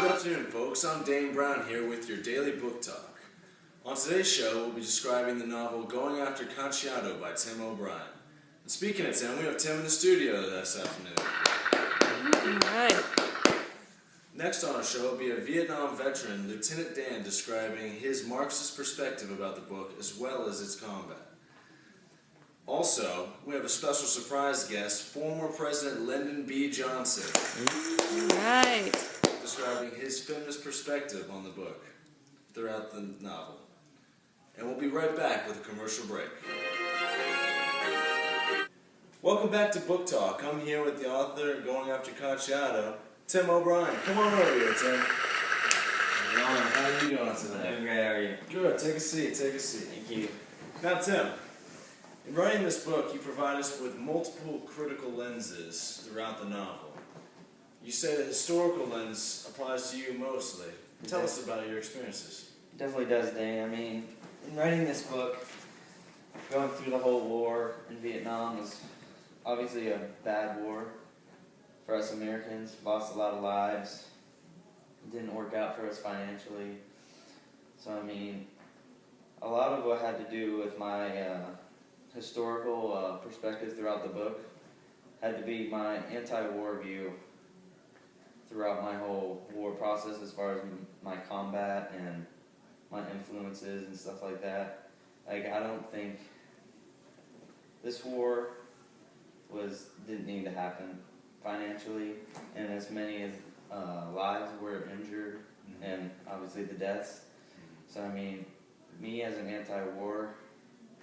Good afternoon, folks. I'm Dane Brown here with your daily book talk. On today's show, we'll be describing the novel Going After Cacciato by Tim O'Brien. And speaking of Tim, we have Tim in the studio this afternoon. Alright. Next on our show will be a Vietnam veteran, Lieutenant Dan, describing his Marxist perspective about the book as well as its combat. Also, we have a special surprise guest, former President Lyndon B. Johnson, Right. describing his feminist perspective on the book throughout the novel. And we'll be right back with a commercial break. Welcome back to Book Talk. I'm here with the author of Going After Cacciato, Tim O'Brien. Come on over here, Tim. How are you doing today? I'm great, how are you? Good. Take a seat. Take a seat. Thank you. Now, Tim, in writing this book, you provide us with multiple critical lenses throughout the novel. You say the historical lens applies to you mostly. Tell us about your experiences. It definitely does, Dane. I mean, in writing this book, going through the whole war in Vietnam was obviously a bad war for us Americans. Lost a lot of lives. It didn't work out for us financially. So, I mean, a lot of what had to do with my historical perspective throughout the book had to be my anti-war view throughout my whole war process, as far as my combat and my influences and stuff like that. Like, I don't think this war didn't need to happen financially, and as many as lives were injured, and obviously the deaths. So, I mean, me as an anti-war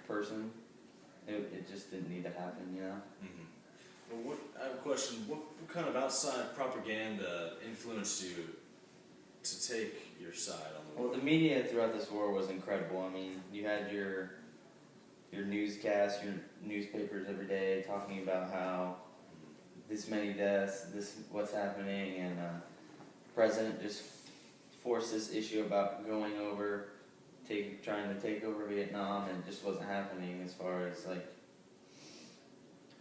person, it just didn't need to happen, you know? Well, I have a question. What kind of outside propaganda influenced you to take your side on the war? Well, the media throughout this war was incredible. I mean, you had your newscasts, your newspapers every day talking about how this many deaths, what's happening, and the president just forced this issue about going over, trying to take over Vietnam, and it just wasn't happening as far as, like,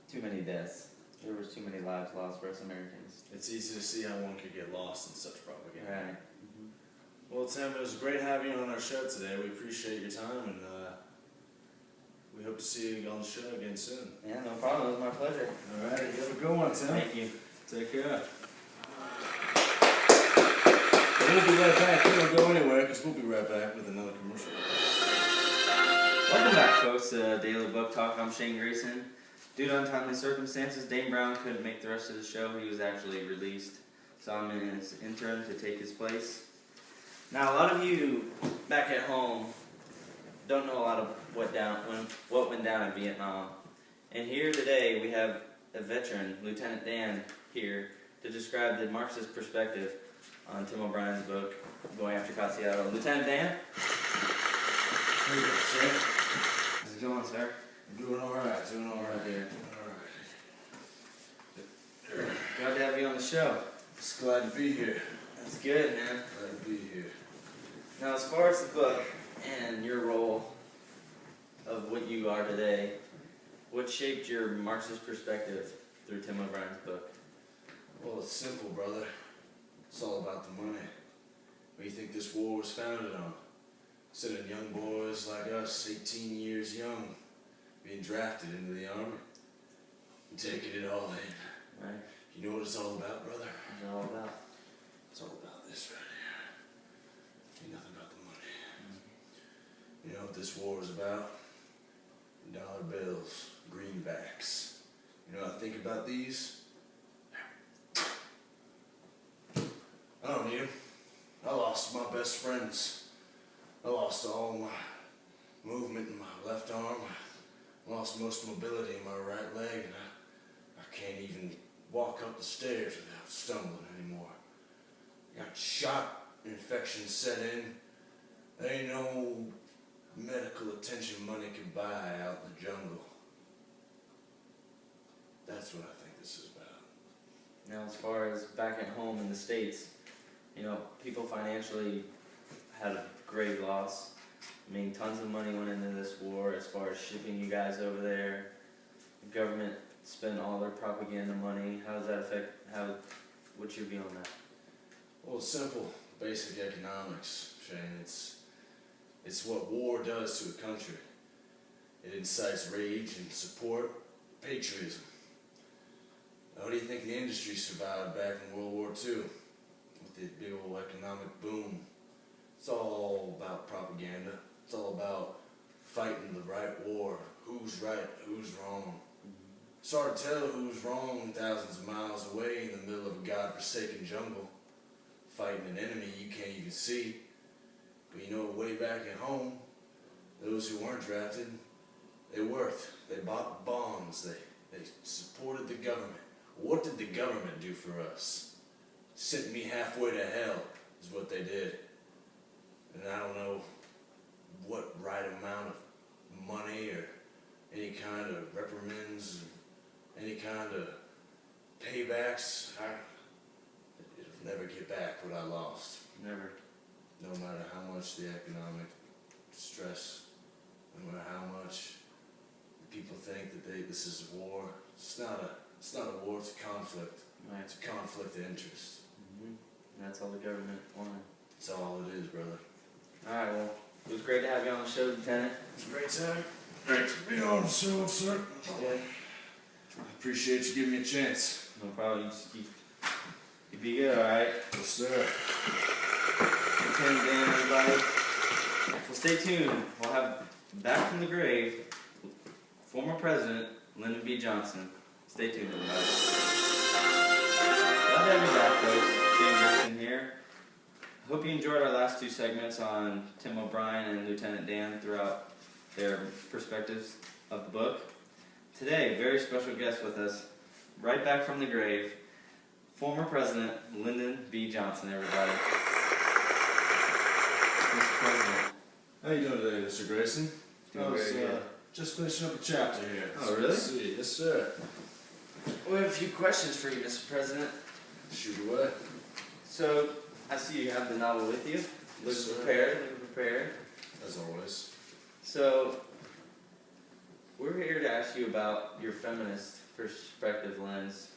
too many deaths. There was too many lives lost for us Americans. It's easy to see how one could get lost in such propaganda. Right. Well, Tim, it was great having you on our show today. We appreciate your time, and we hope to see you on the show again soon. Yeah, no problem. It was my pleasure. All right, you have a good one, Tim. Thank you. Take care. We'll be right back. We don't go anywhere because we'll be right back with another commercial. Welcome back, folks, to Daily Book Talk. I'm Shane Grayson. Due to untimely circumstances, Dane Brown couldn't make the rest of the show. He was actually released, so I'm in his interim to take his place. Now, a lot of you back at home don't know a lot of what went down in Vietnam. And here today we have a veteran, Lieutenant Dan, here to describe the Marxist perspective on Tim O'Brien's book, Going After Cacciato. Lieutenant Dan? How you doing, sir? How's it going, sir? Doing all right here. All right. Glad to have you on the show. Just glad to be here. That's good, man. Glad to be here. Now, as far as the book and your role of what you are today, what shaped your Marxist perspective through Tim O'Brien's book? Well, it's simple, brother. It's all about the money. What do you think this war was founded on? Sending young boys like us, 18 years young, being drafted into the army and taking it all in. Right? You know what it's all about, brother? What's it all about? It's all about this right here. Ain't nothing about the money. You know what this war is about? Dollar bills, greenbacks. You know what I think about these? I don't need them. I lost my best friends. I lost all my movement in my left arm. I lost most mobility in my right leg, and I can't even walk up the stairs without stumbling anymore. I got shot, infection set in. There ain't no medical attention money can buy out in the jungle. That's what I think this is about. Now, as far as back at home in the States, you know, people financially had a great loss. I mean, tons of money went into this war as far as shipping you guys over there. The government spent all their propaganda money. How does that affect, what's your view on that? Well, it's simple, basic economics, Shane. It's what war does to a country. It incites rage and support patriotism. How do you think the industry survived back in World War II with the big old economic boom? It's all about propaganda. It's all about fighting the right war. Who's right, who's wrong. It's hard to tell who's wrong thousands of miles away in the middle of a godforsaken jungle, fighting an enemy you can't even see. But you know, way back at home, those who weren't drafted, they worked. They bought bonds. They supported the government. What did the government do for us? Sent me halfway to hell is what they did. And I don't know what right amount of money or any kind of reprimands, any kind of paybacks. It'll never get back what I lost. Never. No matter how much the economic stress, no matter how much people think that this is a war. It's not a war, it's a conflict. Right. It's a conflict of interest. And that's all the government wanted. That's all it is, brother. Alright, well, it was great to have you on the show, Lieutenant. It's a great time. Great to be on the show, sir. Yeah. I appreciate you giving me a chance. No problem. You be good, alright? Yes, sir. Lieutenant Dan, everybody. Well, stay tuned. We'll have back from the grave former President Lyndon B. Johnson. Stay tuned, everybody. Glad to have you back, folks. Dan Grayson here. Hope you enjoyed our last two segments on Tim O'Brien and Lieutenant Dan throughout their perspectives of the book. Today, very special guest with us, right back from the grave, former President Lyndon B. Johnson, everybody. Mr. President. How you doing today, Mr. Grayson? Doing very good. Just finishing up a chapter here. Oh, really? Let's see. Yes, sir. We have a few questions for you, Mr. President. Shoot away. So, I see you have the novel with you. Yes, sir. Looking prepared. As always. So, we're here to ask you about your feminist perspective lens.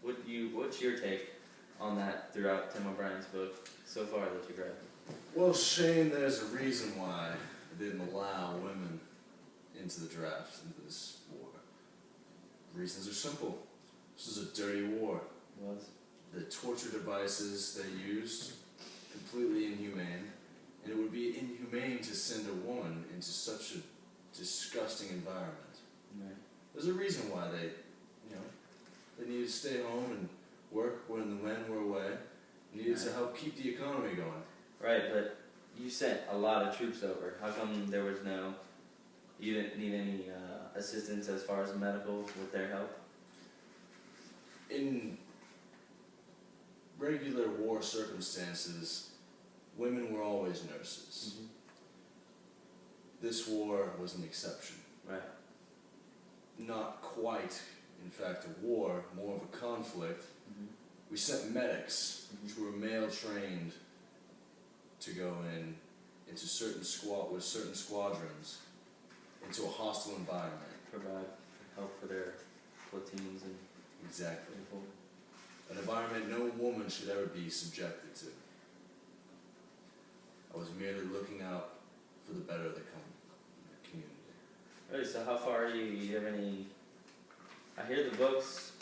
What's your take on that throughout Tim O'Brien's book so far that you've read? Well, Shane, there's a reason why I didn't allow women into the draft, into this war. The reasons are simple. This is a dirty war. It was? The torture devices they used, completely inhumane, and it would be inhumane to send a woman into such a disgusting environment. Right. There's a reason why they needed to stay home and work when the men were away. Needed to help keep the economy going. Right, but you sent a lot of troops over. How come you didn't need any assistance as far as medical with their help? In regular war circumstances, women were always nurses. Mm-hmm. This war was an exception. Right. Not quite, in fact, a war, more of a conflict. Mm-hmm. We sent medics, which were male trained, to go into certain squadrons, into a hostile environment. Provide help for their platoons and Exactly. people. An environment no woman should ever be subjected to. I was merely looking out for the better of the community. Alright, so how far are you? You have any... I hear the books,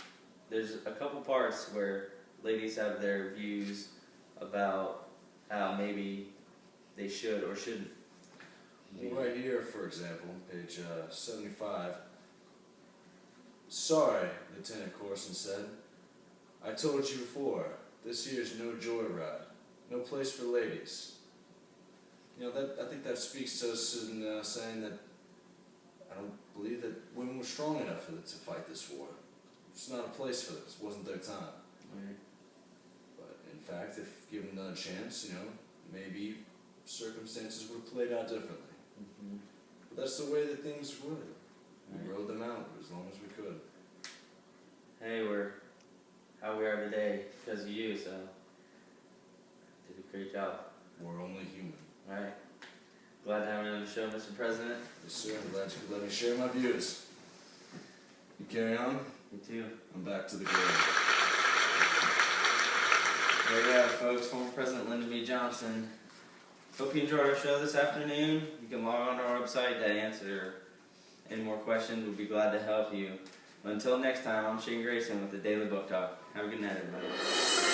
there's a couple parts where ladies have their views about how maybe they should or shouldn't. Well, right here, for example, page 75. Sorry, Lieutenant Corson said. I told you before, this here's no joyride. No place for ladies. I think that speaks to us in saying that I don't believe that women were strong enough to fight this war. It's not a place for this. It wasn't their time. Right. But in fact, if given another chance, maybe circumstances would have played out differently. Mm-hmm. But that's the way that things would. We Right. rode them out as long as we could. Hey, we're how we are today because of you, so did a great job. We're only human. Alright. Glad to have you on the show, Mr. President. Yes, sir. I'm glad you could let me share my views. You carry on? You too. I'm back to the grave. There you have it, folks. Former President Lyndon B. Johnson. Hope you enjoyed our show this afternoon. You can log on to our website to answer any more questions. We'll be glad to help you. But until next time, I'm Shane Grayson with the Daily Book Talk. Have a good night, everybody.